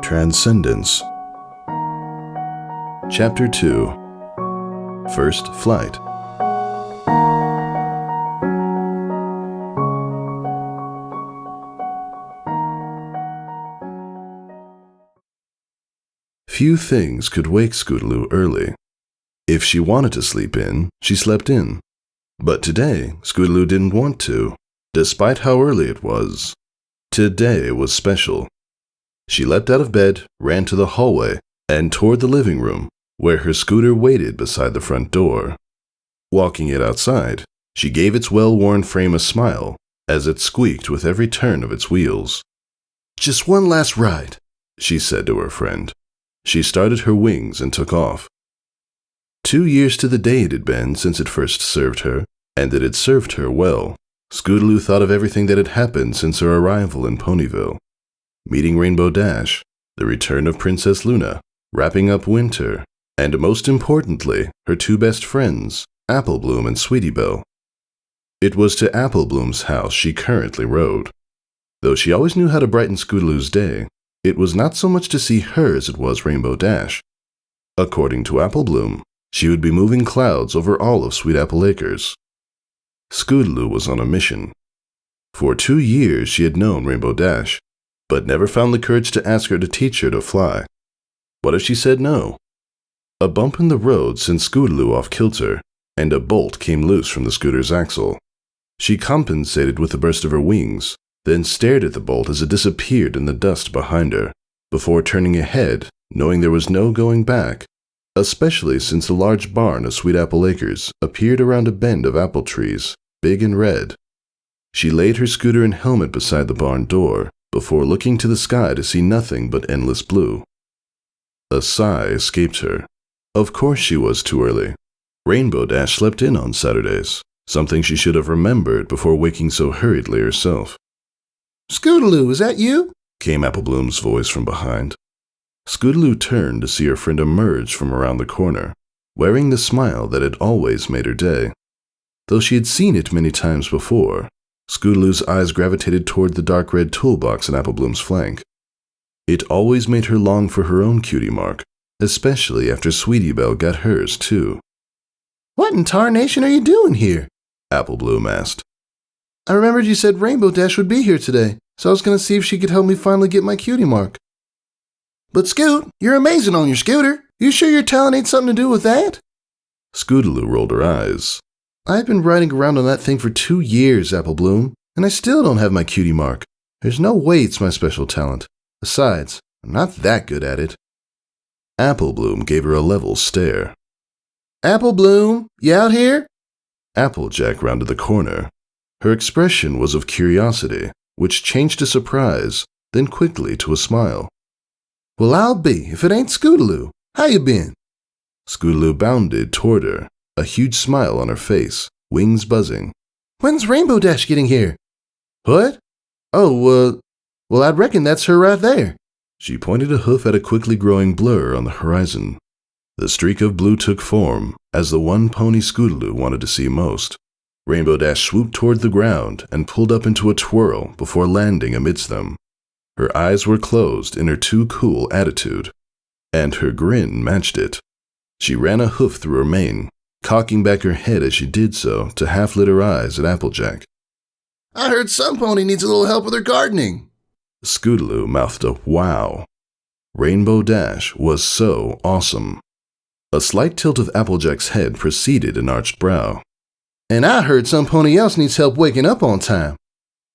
Transcendence Chapter 2 First Flight. Few things could wake Scootaloo early. If she wanted to sleep in, she slept in. But today, Scootaloo didn't want to, despite how early it was. Today was special. She leapt out of bed, ran to the hallway, and toward the living room, where her scooter waited beside the front door. Walking it outside, she gave its well-worn frame a smile as it squeaked with every turn of its wheels. "Just one last ride," she said to her friend. She started her wings and took off. 2 years to the day it had been since it first served her, and it had served her well. Scootaloo thought of everything that had happened since her arrival in Ponyville. Meeting Rainbow Dash, the return of Princess Luna, wrapping up winter, and most importantly, her two best friends, Apple Bloom and Sweetie Belle. It was to Apple Bloom's house she currently rode. Though she always knew how to brighten Scootaloo's day, it was not so much to see her as it was Rainbow Dash. According to Apple Bloom, she would be moving clouds over all of Sweet Apple Acres. Scootaloo was on a mission. For 2 years she had known Rainbow Dash, but never found the courage to ask her to teach her to fly. What if she said no? A bump in the road sent Scootaloo off kilter, and a bolt came loose from the scooter's axle. She compensated with a burst of her wings, then stared at the bolt as it disappeared in the dust behind her, before turning ahead, knowing there was no going back, especially since a large barn of Sweet Apple Acres appeared around a bend of apple trees, big and red. She laid her scooter and helmet beside the barn door, before looking to the sky to see nothing but endless blue. A sigh escaped her. Of course she was too early. Rainbow Dash slept in on Saturdays, something she should have remembered before waking so hurriedly herself. "Scootaloo, is that you?" came Apple Bloom's voice from behind. Scootaloo turned to see her friend emerge from around the corner, wearing the smile that had always made her day. Though she had seen it many times before, Scootaloo's eyes gravitated toward the dark red toolbox in Apple Bloom's flank. It always made her long for her own cutie mark, especially after Sweetie Belle got hers too. "What in tarnation are you doing here?" Apple Bloom asked. "I remembered you said Rainbow Dash would be here today, so I was going to see if she could help me finally get my cutie mark." "But Scoot, you're amazing on your scooter. You sure your talent ain't something to do with that?" Scootaloo rolled her eyes. "I've been riding around on that thing for 2 years, Apple Bloom, and I still don't have my cutie mark. There's no way it's my special talent. Besides, I'm not that good at it." Apple Bloom gave her a level stare. "Apple Bloom, you out here?" Applejack rounded the corner. Her expression was of curiosity, which changed to surprise, then quickly to a smile. "Well, I'll be, if it ain't Scootaloo. How you been?" Scootaloo bounded toward her, a huge smile on her face, wings buzzing. "When's Rainbow Dash getting here?" "What? Oh, well, I'd reckon that's her right there." She pointed a hoof at a quickly growing blur on the horizon. The streak of blue took form as the one pony Scootaloo wanted to see most. Rainbow Dash swooped toward the ground and pulled up into a twirl before landing amidst them. Her eyes were closed in her too cool attitude, and her grin matched it. She ran a hoof through her mane, cocking back her head as she did so to half-lit her eyes at Applejack. "I heard some pony needs a little help with her gardening." Scootaloo mouthed a wow. Rainbow Dash was so awesome. A slight tilt of Applejack's head preceded an arched brow. "And I heard some pony else needs help waking up on time."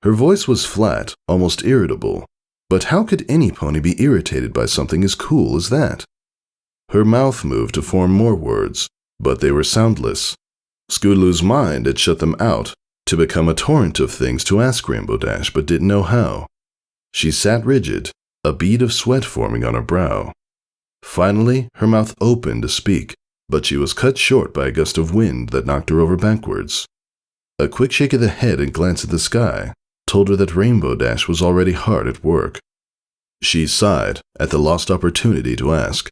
Her voice was flat, almost irritable. But how could any pony be irritated by something as cool as that? Her mouth moved to form more words, but they were soundless. Scootaloo's mind had shut them out, to become a torrent of things to ask Rainbow Dash, but didn't know how. She sat rigid, a bead of sweat forming on her brow. Finally, her mouth opened to speak, but she was cut short by a gust of wind that knocked her over backwards. A quick shake of the head and glance at the sky told her that Rainbow Dash was already hard at work. She sighed at the lost opportunity to ask.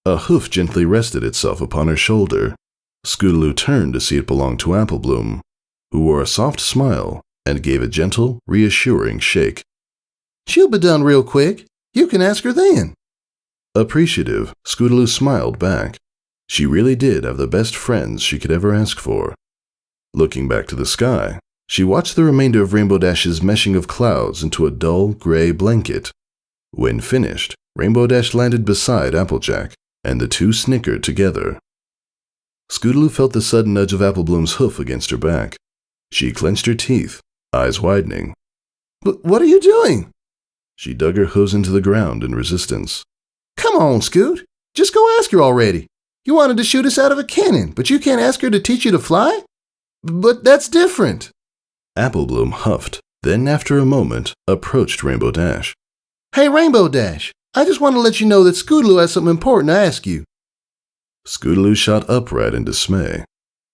A hoof gently rested itself upon her shoulder. Scootaloo turned to see it belonged to Apple Bloom, who wore a soft smile and gave a gentle, reassuring shake. "She'll be done real quick. You can ask her then. Appreciative, Scootaloo smiled back. She really did have the best friends she could ever ask for. Looking back to the sky, she watched the remainder of Rainbow Dash's meshing of clouds into a dull, gray blanket. When finished, Rainbow Dash landed beside Applejack, and the two snickered together. Scootaloo felt the sudden nudge of Applebloom's hoof against her back. She clenched her teeth, eyes widening. But what are you doing? She dug her hooves into the ground in resistance. Come on, Scoot. Just go ask her already. You wanted to shoot us out of a cannon, but you can't ask her to teach you to fly? But that's different. Applebloom huffed, then after a moment, approached Rainbow Dash. Hey, Rainbow Dash, I just want to let you know that Scootaloo has something important to ask you. Scootaloo shot upright in dismay.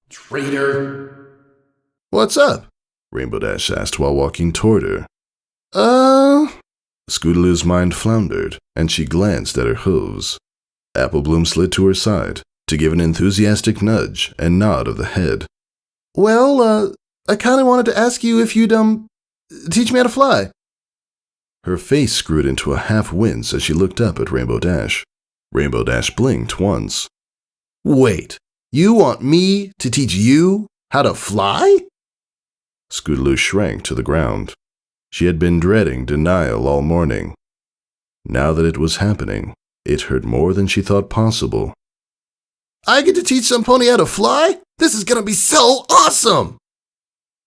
Traitor! What's up? Rainbow Dash asked while walking toward her. Scootaloo's mind floundered, and she glanced at her hooves. Applebloom slid to her side to give an enthusiastic nudge and nod of the head. Well, I kind of wanted to ask you if you'd, teach me how to fly. Her face screwed into a half wince as she looked up at Rainbow Dash. Rainbow Dash blinked once. Wait, you want me to teach you how to fly? Scootaloo shrank to the ground. She had been dreading denial all morning. Now that it was happening, it hurt more than she thought possible. I get to teach some pony how to fly? This is gonna be so awesome!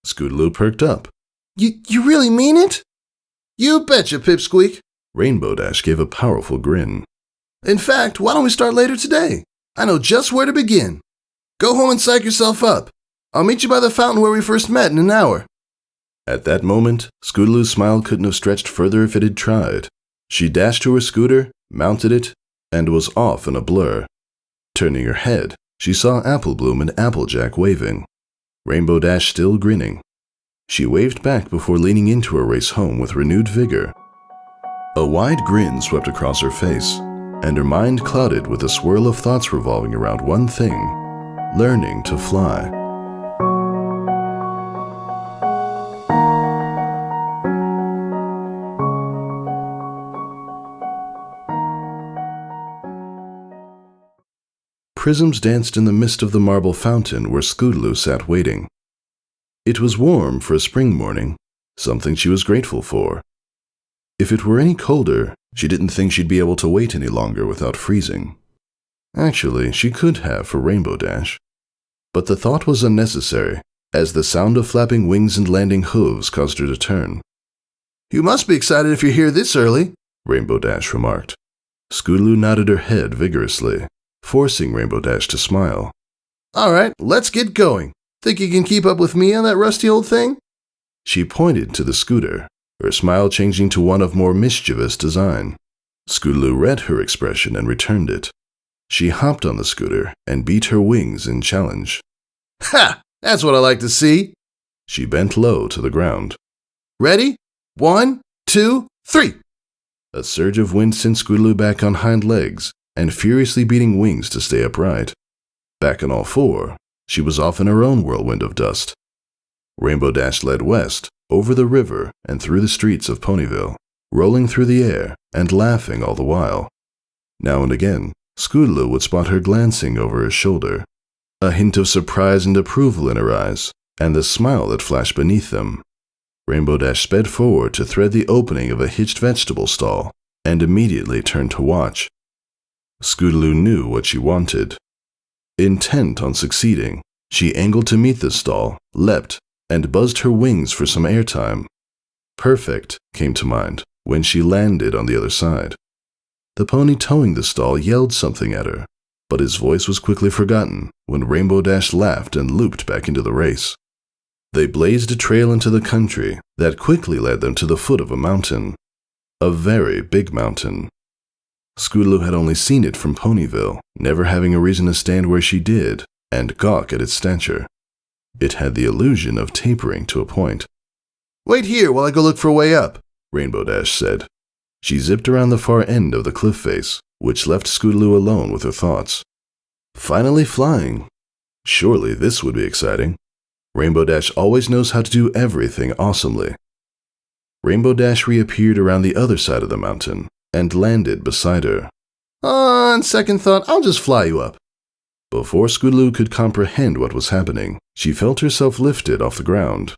Scootaloo perked up. You really mean it? You betcha, Pipsqueak. Rainbow Dash gave a powerful grin. In fact, why don't we start later today? I know just where to begin. Go home and psych yourself up. I'll meet you by the fountain where we first met in an hour. At that moment, Scootaloo's smile couldn't have stretched further if it had tried. She dashed to her scooter, mounted it, and was off in a blur. Turning her head, she saw Applebloom and Applejack waving. Rainbow Dash still grinning. She waved back before leaning into her race home with renewed vigor. A wide grin swept across her face, and her mind clouded with a swirl of thoughts revolving around one thing: learning to fly. Prisms danced in the mist of the marble fountain where Scootaloo sat waiting. It was warm for a spring morning, something she was grateful for. If it were any colder, she didn't think she'd be able to wait any longer without freezing. Actually, she could have for Rainbow Dash. But the thought was unnecessary, as the sound of flapping wings and landing hooves caused her to turn. You must be excited if you're here this early, Rainbow Dash remarked. Scootaloo nodded her head vigorously, forcing Rainbow Dash to smile. All right, let's get going. Think you can keep up with me on that rusty old thing? She pointed to the scooter, her smile changing to one of more mischievous design. Scootaloo read her expression and returned it. She hopped on the scooter and beat her wings in challenge. Ha! That's what I like to see. She bent low to the ground. Ready? 1, 2, 3. A surge of wind sent Scootaloo back on hind legs and furiously beating wings to stay upright. Back on all four, she was off in her own whirlwind of dust. Rainbow Dash led west, over the river and through the streets of Ponyville, rolling through the air and laughing all the while. Now and again, Scootaloo would spot her glancing over her shoulder, a hint of surprise and approval in her eyes, and the smile that flashed beneath them. Rainbow Dash sped forward to thread the opening of a hitched vegetable stall, and immediately turned to watch. Scootaloo knew what she wanted. Intent on succeeding, she angled to meet the stall, leapt, and buzzed her wings for some airtime. Perfect came to mind when she landed on the other side. The pony towing the stall yelled something at her, but his voice was quickly forgotten when Rainbow Dash laughed and looped back into the race. They blazed a trail into the country that quickly led them to the foot of a mountain. A very big mountain. Scootaloo had only seen it from Ponyville, never having a reason to stand where she did and gawk at its stature. It had the illusion of tapering to a point. Wait here while I go look for a way up, Rainbow Dash said. She zipped around the far end of the cliff face, which left Scootaloo alone with her thoughts. Finally flying. Surely this would be exciting. Rainbow Dash always knows how to do everything awesomely. Rainbow Dash reappeared around the other side of the mountain, and landed beside her. On second thought, I'll just fly you up. Before Scootaloo could comprehend what was happening, she felt herself lifted off the ground.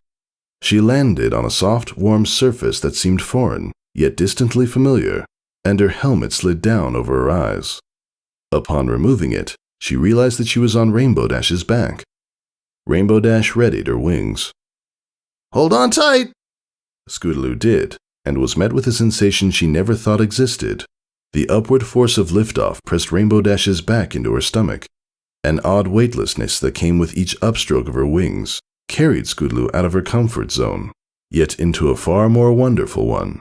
She landed on a soft, warm surface that seemed foreign, yet distantly familiar, and her helmet slid down over her eyes. Upon removing it, she realized that she was on Rainbow Dash's back. Rainbow Dash readied her wings. Hold on tight! Scootaloo did, and was met with a sensation she never thought existed. The upward force of liftoff pressed Rainbow Dash's back into her stomach. An odd weightlessness that came with each upstroke of her wings carried Scootaloo out of her comfort zone, yet into a far more wonderful one.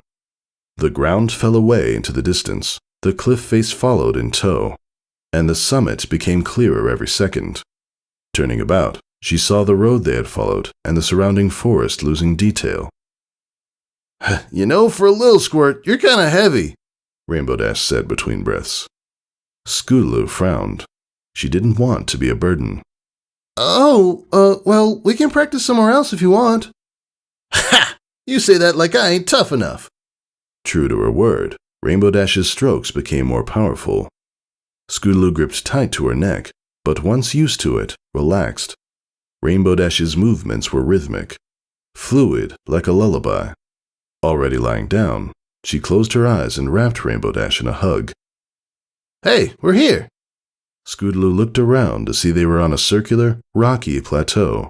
The ground fell away into the distance, the cliff face followed in tow, and the summit became clearer every second. Turning about, she saw the road they had followed and the surrounding forest losing detail. You know, for a little squirt, you're kind of heavy, Rainbow Dash said between breaths. Scootaloo frowned. She didn't want to be a burden. Well, we can practice somewhere else if you want. Ha! You say that like I ain't tough enough. True to her word, Rainbow Dash's strokes became more powerful. Scootaloo gripped tight to her neck, but once used to it, relaxed. Rainbow Dash's movements were rhythmic, fluid like a lullaby. Already lying down, she closed her eyes and wrapped Rainbow Dash in a hug. Hey, we're here! Scootaloo looked around to see they were on a circular, rocky plateau.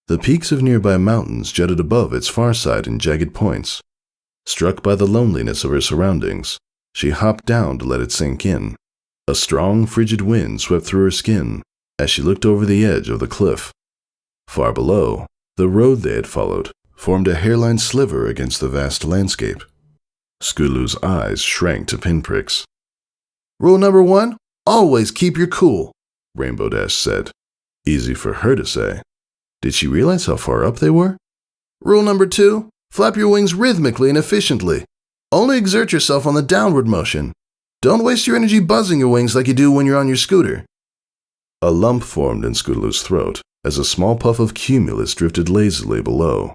The peaks of nearby mountains jutted above its far side in jagged points. Struck by the loneliness of her surroundings, she hopped down to let it sink in. A strong, frigid wind swept through her skin as she looked over the edge of the cliff. Far below, the road they had followed formed a hairline sliver against the vast landscape. Scootaloo's eyes shrank to pinpricks. Rule number 1, always keep your cool, Rainbow Dash said. Easy for her to say. Did she realize how far up they were? Rule number 2, flap your wings rhythmically and efficiently. Only exert yourself on the downward motion. Don't waste your energy buzzing your wings like you do when you're on your scooter. A lump formed in Scootaloo's throat as a small puff of cumulus drifted lazily below.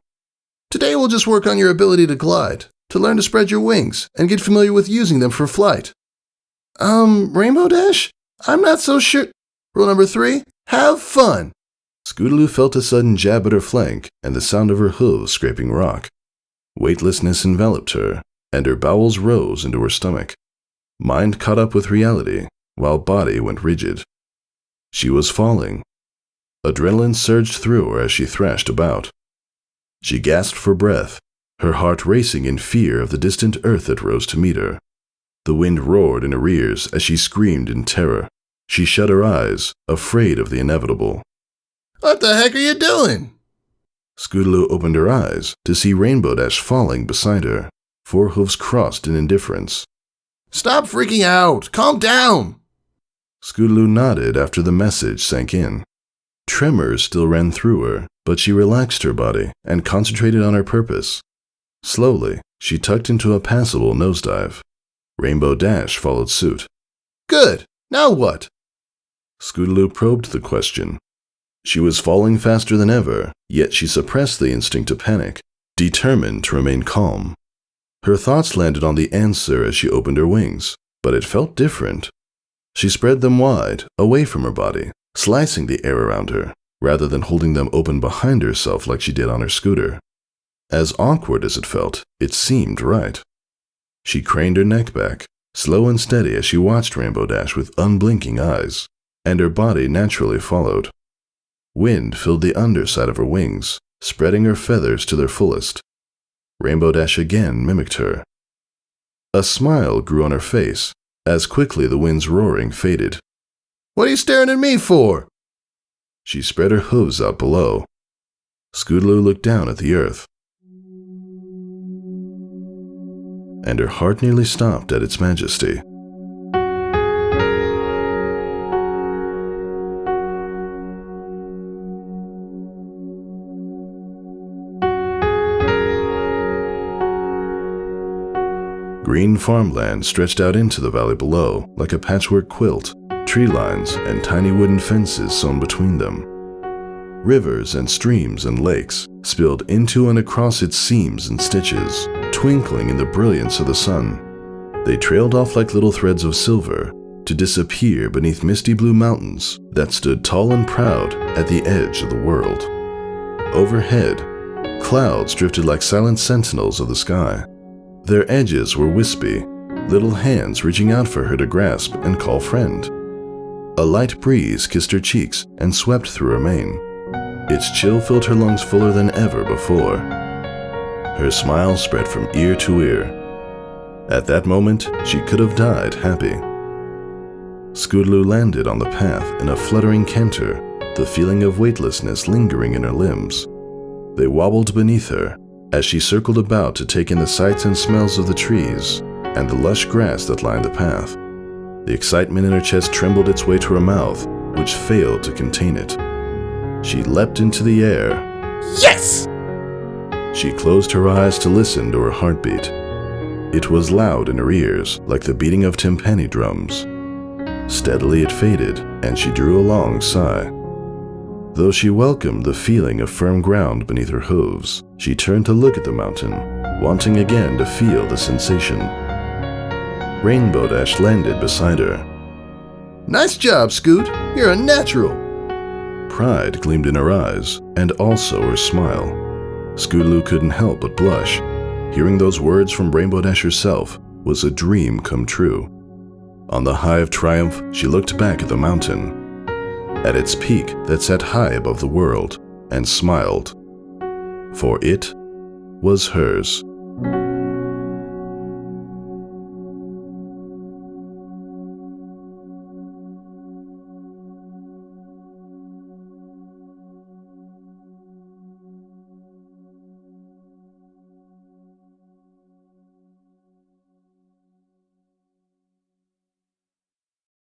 Today we'll just work on your ability to glide, to learn to spread your wings, and get familiar with using them for flight. Rainbow Dash? I'm not so sure. Rule number 3, have fun. Scootaloo felt a sudden jab at her flank and the sound of her hooves scraping rock. Weightlessness enveloped her, and her bowels rose into her stomach. Mind caught up with reality, while body went rigid. She was falling. Adrenaline surged through her as she thrashed about. She gasped for breath, her heart racing in fear of the distant earth that rose to meet her. The wind roared in her ears as she screamed in terror. She shut her eyes, afraid of the inevitable. What the heck are you doing? Scootaloo opened her eyes to see Rainbow Dash falling beside her, four hooves crossed in indifference. Stop freaking out! Calm down! Scootaloo nodded after the message sank in. Tremors still ran through her, but she relaxed her body and concentrated on her purpose. Slowly, she tucked into a passable nosedive. Rainbow Dash followed suit. Good! Now what? Scootaloo probed the question. She was falling faster than ever, yet she suppressed the instinct to panic, determined to remain calm. Her thoughts landed on the answer as she opened her wings, but it felt different. She spread them wide, away from her body, slicing the air around her, rather than holding them open behind herself like she did on her scooter. As awkward as it felt, it seemed right. She craned her neck back, slow and steady as she watched Rainbow Dash with unblinking eyes, and her body naturally followed. Wind filled the underside of her wings, spreading her feathers to their fullest. Rainbow Dash again mimicked her. A smile grew on her face, as quickly the wind's roaring faded. What are you staring at me for? She spread her hooves out below. Scootaloo looked down at the earth, and her heart nearly stopped at its majesty. Green farmland stretched out into the valley below like a patchwork quilt, tree lines and tiny wooden fences sewn between them. Rivers and streams and lakes spilled into and across its seams and stitches, twinkling in the brilliance of the sun. They trailed off like little threads of silver to disappear beneath misty blue mountains that stood tall and proud at the edge of the world. Overhead, clouds drifted like silent sentinels of the sky. Their edges were wispy, little hands reaching out for her to grasp and call friend. A light breeze kissed her cheeks and swept through her mane. Its chill filled her lungs fuller than ever before. Her smile spread from ear to ear. At that moment, she could have died happy. Scootaloo landed on the path in a fluttering canter, the feeling of weightlessness lingering in her limbs. They wobbled beneath her as she circled about to take in the sights and smells of the trees and the lush grass that lined the path. The excitement in her chest trembled its way to her mouth, which failed to contain it. She leapt into the air. Yes! She closed her eyes to listen to her heartbeat. It was loud in her ears, like the beating of timpani drums. Steadily it faded, and she drew a long sigh. Though she welcomed the feeling of firm ground beneath her hooves, she turned to look at the mountain, wanting again to feel the sensation. Rainbow Dash landed beside her. Nice job, Scoot. You're a natural. Pride gleamed in her eyes, and also her smile. Scootaloo couldn't help but blush. Hearing those words from Rainbow Dash herself was a dream come true. On the high of triumph, she looked back at the mountain, at its peak that sat high above the world, and smiled. For it was hers.